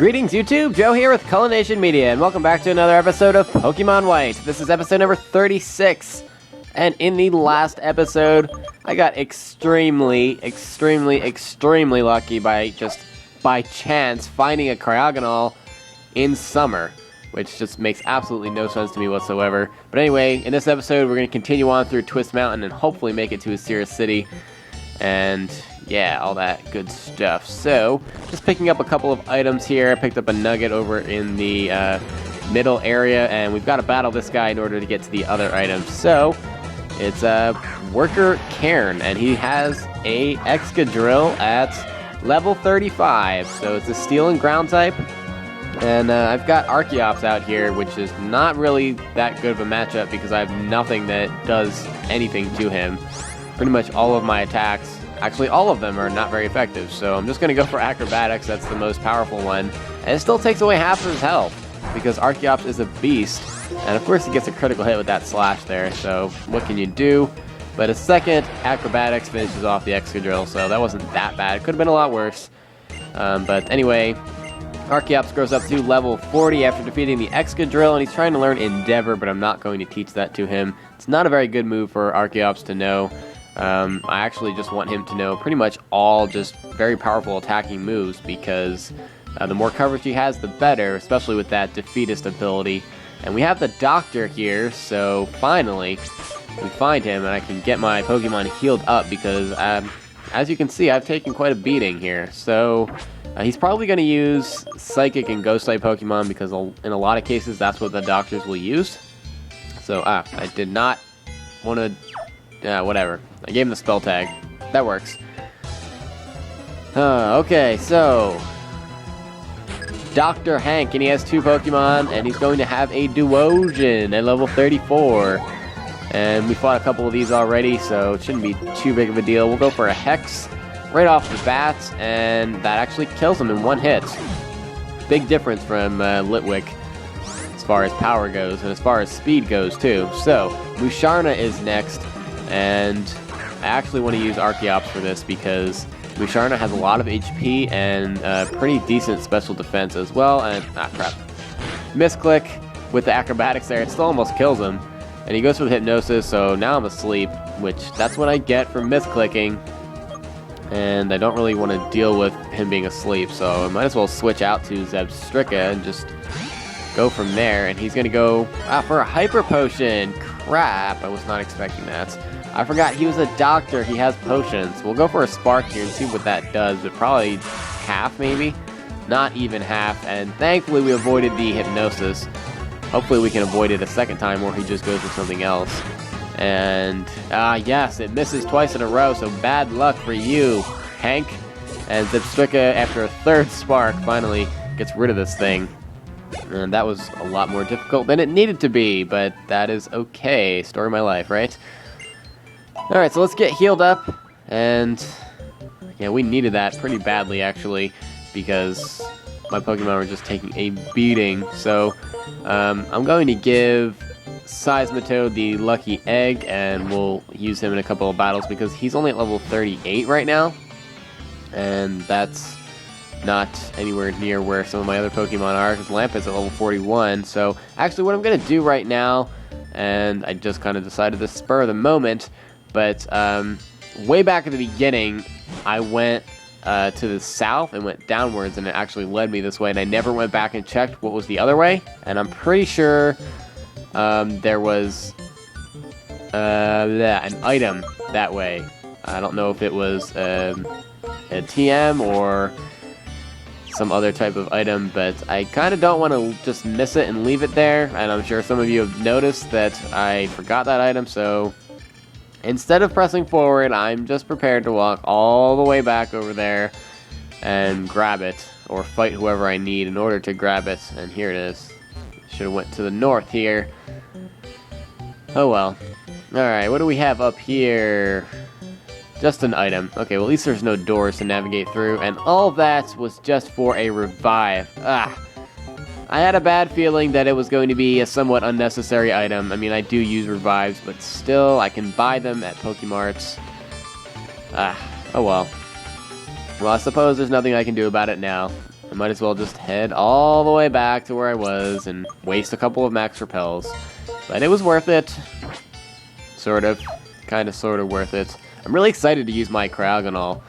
Greetings YouTube, Joe here with Culination Media, and welcome back to another episode of Pokemon White. This is episode number 36, and in the last episode, I got extremely lucky by chance finding a Cryogonal in summer, which just makes absolutely no sense to me whatsoever. But anyway, in this episode, we're going to continue on through Twist Mountain and hopefully make it to Icirrus City, and yeah, all that good stuff. So, just picking up a couple of items here. I picked up a nugget over in the middle area, and we've got to battle this guy in order to get to the other items. So, it's Worker Cairn, and he has a Excadrill at level 35. So, it's a Steel and Ground type. And I've got Archeops out here, which is not really that good of a matchup because I have nothing that does anything to him. Pretty much all of my attacks, actually all of them, are not very effective, so I'm just going to go for Acrobatics. That's the most powerful one, and it still takes away half of his health, because Archeops is a beast, and of course he gets a critical hit with that slash there, so what can you do? But a second Acrobatics finishes off the Excadrill, so that wasn't that bad. It could have been a lot worse, but anyway, Archeops grows up to level 40 after defeating the Excadrill, and he's trying to learn Endeavor, but I'm not going to teach that to him. It's not a very good move for Archeops to know. I actually just want him to know pretty much all just very powerful attacking moves, because the more coverage he has, the better, especially with that defeatist ability. And we have the Doctor here, so finally we find him and I can get my Pokemon healed up, because as you can see, I've taken quite a beating here. So he's probably going to use Psychic and Ghost-type Pokemon, because in a lot of cases that's what the Doctors will use. So I did not want to... whatever. I gave him the spell tag. That works. Okay, so Dr. Hank, and he has 2 Pokemon, and he's going to have a Duosion at level 34. And we fought a couple of these already, so it shouldn't be too big of a deal. We'll go for a Hex right off the bat, and that actually kills him in 1 hit. Big difference from Litwick as far as power goes, and as far as speed goes too. So, Musharna is next. And I actually want to use Archeops for this, because Musharna has a lot of HP and pretty decent special defense as well. And, crap. Misclick with the Acrobatics there. It still almost kills him. And he goes for the Hypnosis, so now I'm asleep, which that's what I get for misclicking. And I don't really want to deal with him being asleep, so I might as well switch out to Zebstrika and just go from there. And he's going to go for a Hyper Potion. Crap, I was not expecting that. I forgot he was a doctor. He has potions. We'll go for a Spark here and see what that does, but probably half maybe? Not even half, and thankfully we avoided the Hypnosis. Hopefully we can avoid it a second time where he just goes for something else. And, yes, it misses twice in a row, so bad luck for you, Hank. And Zebstrika, after a 3rd Spark, finally gets rid of this thing. And that was a lot more difficult than it needed to be, but that is okay. Story of my life, right? Alright, so let's get healed up, and yeah, we needed that pretty badly, actually, because my Pokemon were just taking a beating. So, I'm going to give Seismitoad the Lucky Egg, and we'll use him in a couple of battles, because he's only at level 38 right now, and that's not anywhere near where some of my other Pokemon are, because Lampet's at level 41. So, actually, what I'm going to do right now, and I just kind of decided to spur of the moment, but way back at the beginning, I went to the south and went downwards, and it actually led me this way, and I never went back and checked what was the other way, and I'm pretty sure there was an item that way. I don't know if it was a TM or some other type of item, but I kind of don't want to just miss it and leave it there, and I'm sure some of you have noticed that I forgot that item, so instead of pressing forward, I'm just prepared to walk all the way back over there and grab it, or fight whoever I need in order to grab it, and here it is. Should have went to the north here. Oh well. Alright, what do we have up here? Just an item. Okay, well at least there's no doors to navigate through, and all that was just for a revive. I had a bad feeling that it was going to be a somewhat unnecessary item. I mean, I do use revives, but still, I can buy them at Pokemarts. Oh well. Well, I suppose there's nothing I can do about it now. I might as well just head all the way back to where I was and waste a couple of max repels. But it was worth it. Sort of. Kind of, sort of worth it. I'm really excited to use my Cryogonal.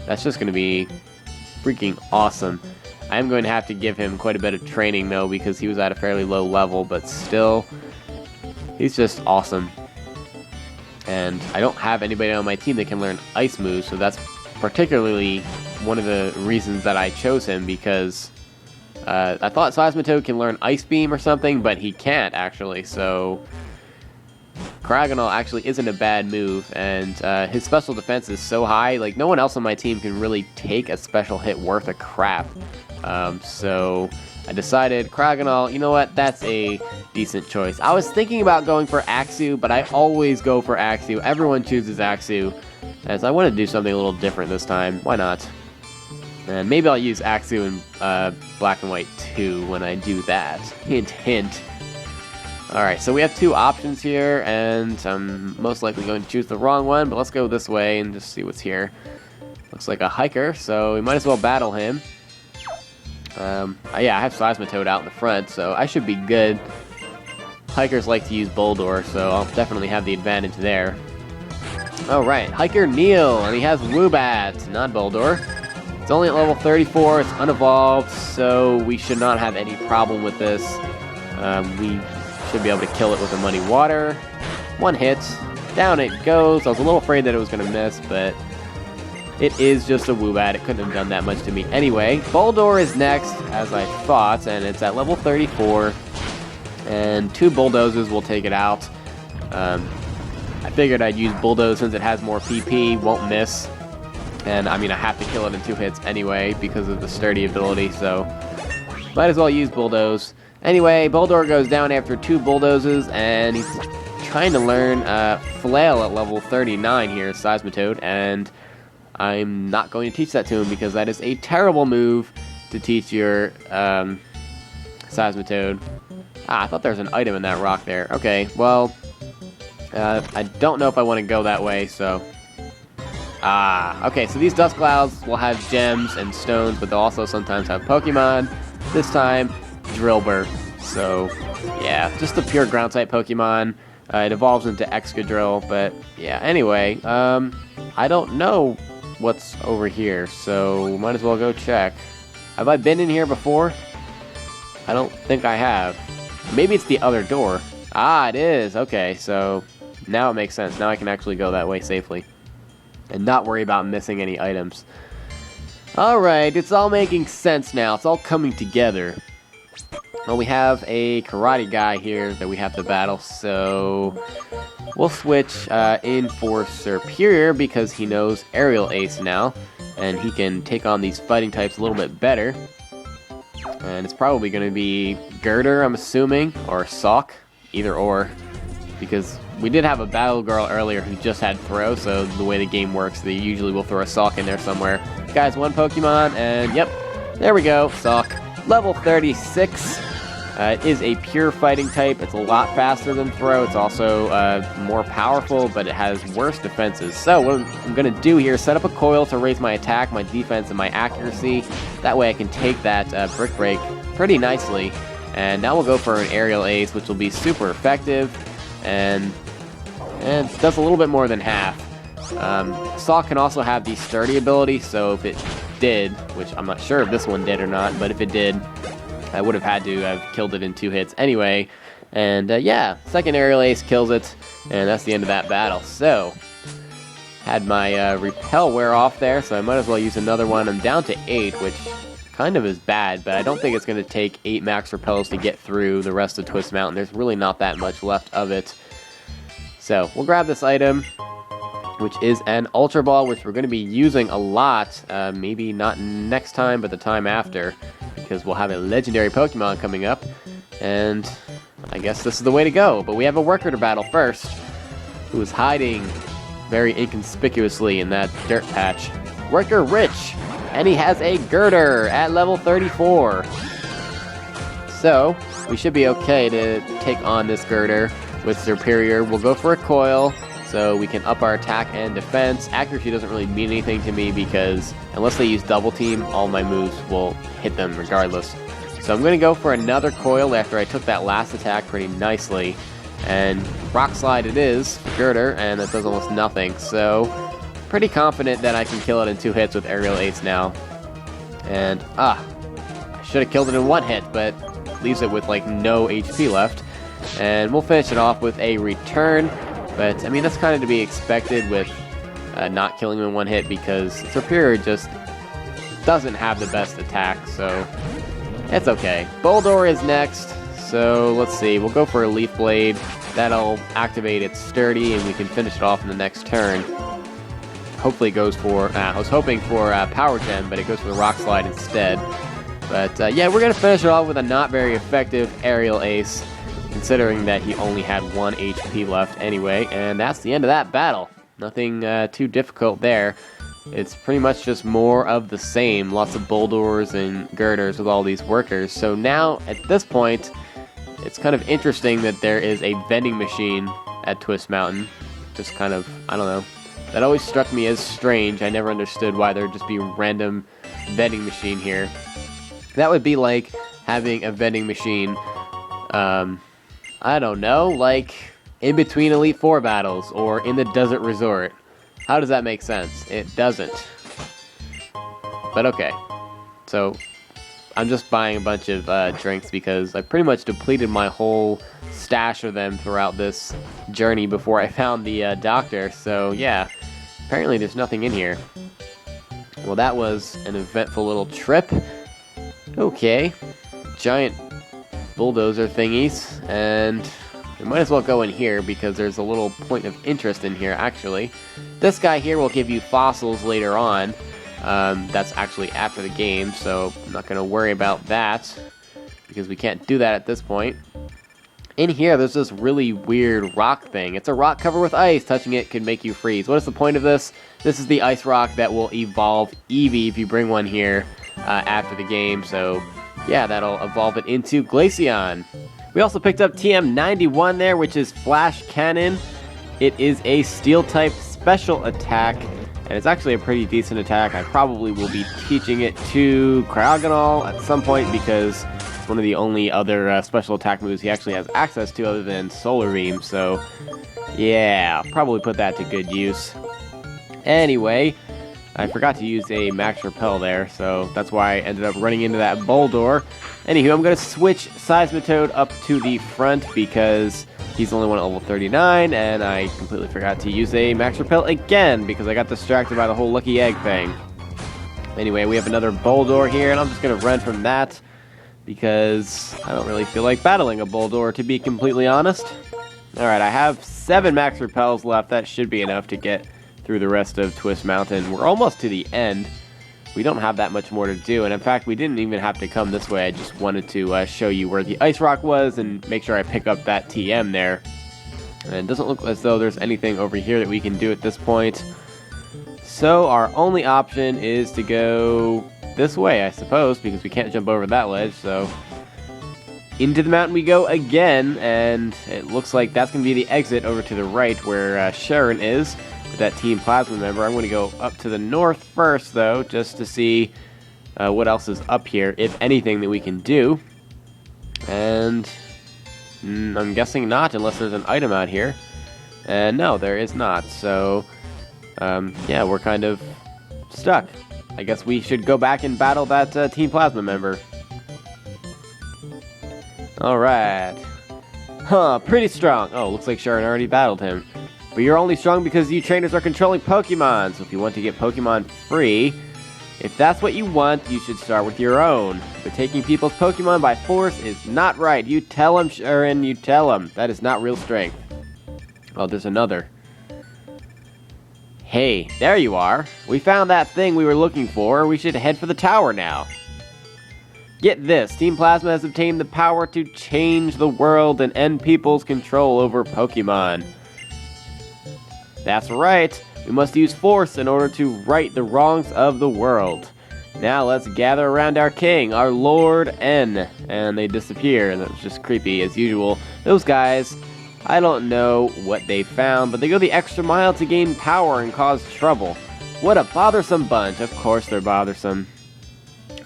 That's just going to be freaking awesome. I am going to have to give him quite a bit of training, though, because he was at a fairly low level, but still, he's just awesome. And I don't have anybody on my team that can learn ice moves, so that's particularly one of the reasons that I chose him, because I thought Seismitoad can learn Ice Beam or something, but he can't, actually, so Cryogonal actually isn't a bad move, and his special defense is so high, like, no one else on my team can really take a special hit worth of crap. So I decided Cryogonal, you know what, that's a decent choice. I was thinking about going for Axew, but I always go for Axew. Everyone chooses Axew, as I want to do something a little different this time. Why not? And maybe I'll use Axew in Black and White 2 when I do that. Hint, hint. Alright, so we have two options here, and I'm most likely going to choose the wrong one, but let's go this way and just see what's here. Looks like a hiker, so we might as well battle him. Yeah, I have Seismitoad out in the front, so I should be good. Hikers like to use Boldore, so I'll definitely have the advantage there. Alright, Hiker Neil, and he has Woobat, not Boldore. It's only at level 34, it's unevolved, so we should not have any problem with this. We should be able to kill it with a Muddy Water. One hit, down it goes. I was a little afraid that it was going to miss, but it is just a Woobat. It couldn't have done that much to me anyway. Boldore is next, as I thought, and it's at level 34. And two Bulldozers will take it out. I figured I'd use Bulldoze since it has more PP, won't miss. And I mean, I have to kill it in 2 hits anyway because of the sturdy ability, so might as well use Bulldoze. Anyway, Boldore goes down after 2 Bulldozes, and he's trying to learn Flail at level 39 here, Seismitoad, and I'm not going to teach that to him because that is a terrible move to teach your Seismitoad. I thought there was an item in that rock there. Okay, well, I don't know if I want to go that way, so okay, so these Dust Clouds will have gems and stones, but they'll also sometimes have Pokemon. This time, Drillbur. So, yeah, just a pure ground-type Pokemon. It evolves into Excadrill, but yeah, anyway, I don't know what's over here, so might as well go check. Have I been in here before? I don't think I have. Maybe it's the other door. Ah, it is. Okay, so now it makes sense. Now I can actually go that way safely and not worry about missing any items. Alright, it's all making sense now. It's all coming together. Well, we have a karate guy here that we have to battle, so we'll switch in for Superior because he knows Aerial Ace now, and he can take on these fighting types a little bit better. And it's probably going to be Girder, I'm assuming, or Sock, either or, because we did have a Battle Girl earlier who just had Throw, so the way the game works, they usually will throw a Sock in there somewhere. Guys, one Pokemon, and yep, there we go, Sock. Level 36. It is a pure fighting type. It's a lot faster than Throw. It's also more powerful, but it has worse defenses. So what I'm going to do here is set up a coil to raise my attack, my defense, and my accuracy. That way I can take that Brick Break pretty nicely. And now we'll go for an Aerial Ace, which will be super effective. And it does a little bit more than half. Sock can also have the Sturdy ability, so if it did, which I'm not sure if this one did or not, but if it did, I would have had to have killed it in 2 hits anyway. And yeah, second Aerial Ace kills it, and that's the end of that battle. So, had my Repel wear off there, so I might as well use another one. I'm down to 8, which kind of is bad, but I don't think it's going to take 8 max Repels to get through the rest of Twist Mountain. There's really not that much left of it. So, we'll grab this item, which is an Ultra Ball, which we're going to be using a lot, maybe not next time, but the time after, because we'll have a legendary Pokemon coming up, and I guess this is the way to go. But we have a worker to battle first, who is hiding very inconspicuously in that dirt patch. Worker Rich, and he has a Girder at level 34. So, we should be okay to take on this Girder with Superior. We'll go for a Coil, so we can up our attack and defense. Accuracy doesn't really mean anything to me because unless they use double team, all my moves will hit them regardless. So I'm going to go for another coil after I took that last attack pretty nicely. And Rock Slide it is, Girder, and it does almost nothing. So pretty confident that I can kill it in 2 hits with Aerial Ace now. And, I should have killed it in 1 hit, but leaves it with like no HP left. And we'll finish it off with a return. But, I mean, that's kind of to be expected with not killing him in 1 hit, because Superior just doesn't have the best attack, so it's okay. Boldore is next, so let's see. We'll go for a Leaf Blade. That'll activate its Sturdy, and we can finish it off in the next turn. Hopefully it goes for... I was hoping for Power Gem, but it goes for the Rock Slide instead. But, yeah, we're going to finish it off with a not very effective Aerial Ace, considering that he only had 1 HP left anyway, and that's the end of that battle. Nothing too difficult there. It's pretty much just more of the same. Lots of Boldores and Girders with all these workers. So now, at this point, it's kind of interesting that there is a vending machine at Twist Mountain. Just kind of, I don't know. That always struck me as strange. I never understood why there'd just be a random vending machine here. That would be like having a vending machine, I don't know, like in between Elite Four battles or in the Desert Resort. How does that make sense? It doesn't. But okay. So, I'm just buying a bunch of drinks because I pretty much depleted my whole stash of them throughout this journey before I found the doctor. So, yeah. Apparently there's nothing in here. Well, that was an eventful little trip. Okay. Giant bulldozer thingies, and we might as well go in here because there's a little point of interest in here, actually. This guy here will give you fossils later on. That's actually after the game, so I'm not going to worry about that because we can't do that at this point. In here, there's this really weird rock thing. It's a rock covered with ice. Touching it could make you freeze. What is the point of this? This is the ice rock that will evolve Eevee if you bring one here after the game, so yeah, that'll evolve it into Glaceon. We also picked up TM91 there, which is Flash Cannon. It is a Steel-type special attack, and it's actually a pretty decent attack. I probably will be teaching it to Cryogonal at some point because it's one of the only other special attack moves he actually has access to other than Solar Beam, so yeah, I'll probably put that to good use. Anyway, I forgot to use a Max Repel there, so that's why I ended up running into that Boldore. Anywho, I'm going to switch Seismitoad up to the front because he's the only one at level 39, and I completely forgot to use a Max Repel again because I got distracted by the whole Lucky Egg thing. Anyway, we have another Boldore here, and I'm just going to run from that because I don't really feel like battling a Boldore, to be completely honest. Alright, I have 7 Max Repels left. That should be enough to get through the rest of Twist Mountain. We're almost to the end. We don't have that much more to do, and in fact, we didn't even have to come this way. I just wanted to show you where the Ice Rock was and make sure I pick up that TM there. And it doesn't look as though there's anything over here that we can do at this point. So our only option is to go this way, I suppose, because we can't jump over that ledge, so into the mountain we go again, and it looks like that's going to be the exit over to the right where Sharon is. With that Team Plasma member. I'm going to go up to the north first, though, just to see what else is up here, if anything that we can do. And I'm guessing not, unless there's an item out here. And no, there is not. So, yeah, we're kind of stuck. I guess we should go back and battle that Team Plasma member. Alright. Huh, pretty strong. Oh, looks like Sharon already battled him. But you're only strong because you trainers are controlling Pokemon, so if you want to get Pokemon free, if that's what you want, you should start with your own. But taking people's Pokemon by force is not right. You tell them, Sharon, you tell them. That is not real strength. Oh, there's another. Hey, there you are. We found that thing we were looking for. We should head for the tower now. Get this, Team Plasma has obtained the power to change the world and end people's control over Pokemon. That's right, we must use force in order to right the wrongs of the world. Now let's gather around our king, our Lord N. And they disappear, and that's just creepy as usual. Those guys, I don't know what they found, but they go the extra mile to gain power and cause trouble. What a bothersome bunch. Of course they're bothersome.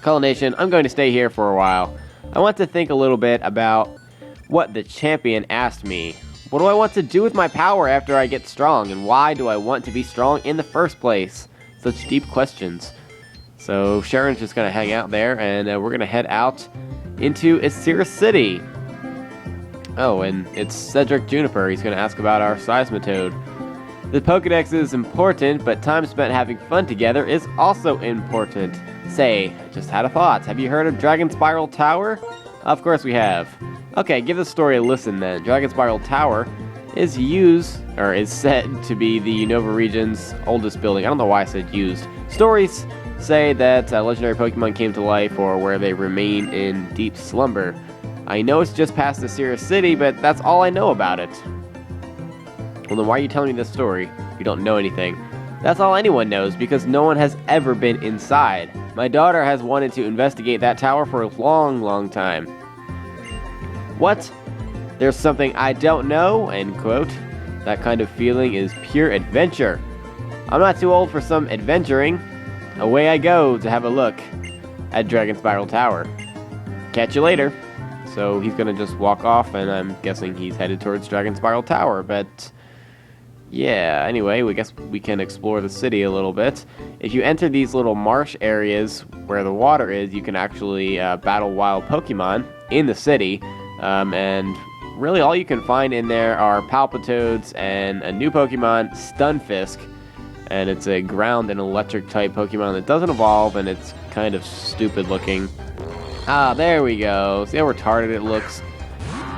Cullination, I'm going to stay here for a while. I want to think a little bit about what the champion asked me. What do I want to do with my power after I get strong, and why do I want to be strong in the first place? Such deep questions. So Sharon's just going to hang out there, and we're going to head out into Icirrus City. Oh, and it's Cedric Juniper. He's going to ask about our Seismitoad. The Pokedex is important, but time spent having fun together is also important. Say, I just had a thought. Have you heard of Dragon Spiral Tower? Of course we have. Okay, give the story a listen then. Dragon Spiral Tower is said to be the Unova region's oldest building. I don't know why I said used. Stories say that legendary Pokemon came to life or where they remain in deep slumber. I know it's just past Icirrus City, but that's all I know about it. Well, then why are you telling me this story if you don't know anything? That's all anyone knows, because no one has ever been inside. My daughter has wanted to investigate that tower for a long, long time. What? There's something I don't know, end quote. That kind of feeling is pure adventure. I'm not too old for some adventuring. Away I go to have a look at Dragon Spiral Tower. Catch you later. So he's gonna just walk off, and I'm guessing he's headed towards Dragon Spiral Tower, but yeah, anyway, we guess we can explore the city a little bit. If you enter these little marsh areas where the water is, you can actually battle wild Pokemon in the city, and really all you can find in there are Palpitoads and a new Pokemon, Stunfisk, and it's a ground and electric type Pokemon that doesn't evolve, and it's kind of stupid looking. Ah, there we go. See how retarded it looks?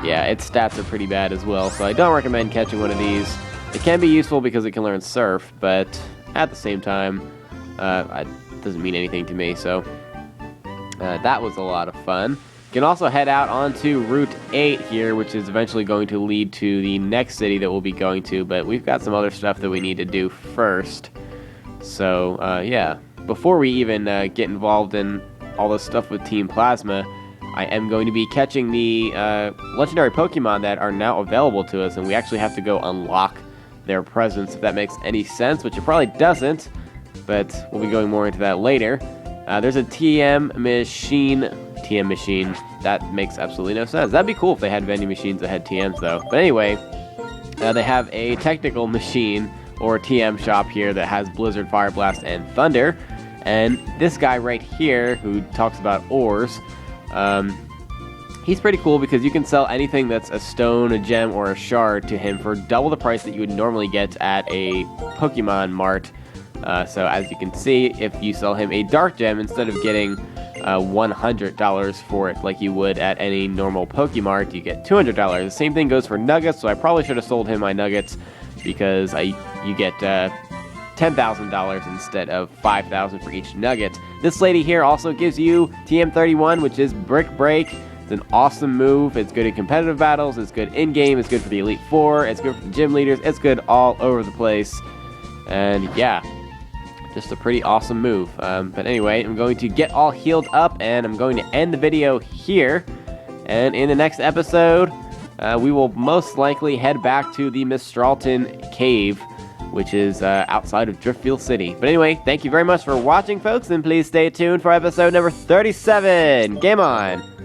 Yeah, its stats are pretty bad as well, so I don't recommend catching one of these. It can be useful because it can learn Surf, but at the same time, it doesn't mean anything to me, so that was a lot of fun. You can also head out onto Route 8 here, which is eventually going to lead to the next city that we'll be going to, but we've got some other stuff that we need to do first. So, yeah, before we even get involved in all this stuff with Team Plasma, I am going to be catching the legendary Pokemon that are now available to us, and we actually have to go unlock their presence, if that makes any sense, which it probably doesn't, but we'll be going more into that later. There's a TM machine. That makes absolutely no sense. That'd be cool if they had vending machines that had TMs, though. But anyway, they have a technical machine, or a TM shop here, that has Blizzard, Fire Blast, and Thunder. And this guy right here, who talks about ores, he's pretty cool because you can sell anything that's a stone, a gem, or a shard to him for double the price that you would normally get at a Pokemon Mart. So as you can see, if you sell him a dark gem, instead of getting $100 for it like you would at any normal Pokemart, you get $200. The same thing goes for nuggets, so I probably should have sold him my nuggets because you get $10,000 instead of $5,000 for each nugget. This lady here also gives you TM31, which is Brick Break. It's an awesome move. It's good in competitive battles. It's good in-game. It's good for the Elite Four. It's good for the gym leaders. It's good all over the place. And yeah, just a pretty awesome move. But anyway, I'm going to get all healed up, and I'm going to end the video here. And in the next episode, we will most likely head back to the Mistralton Cave, which is outside of Driftfield City. But anyway, thank you very much for watching, folks, and please stay tuned for episode number 37. Game on!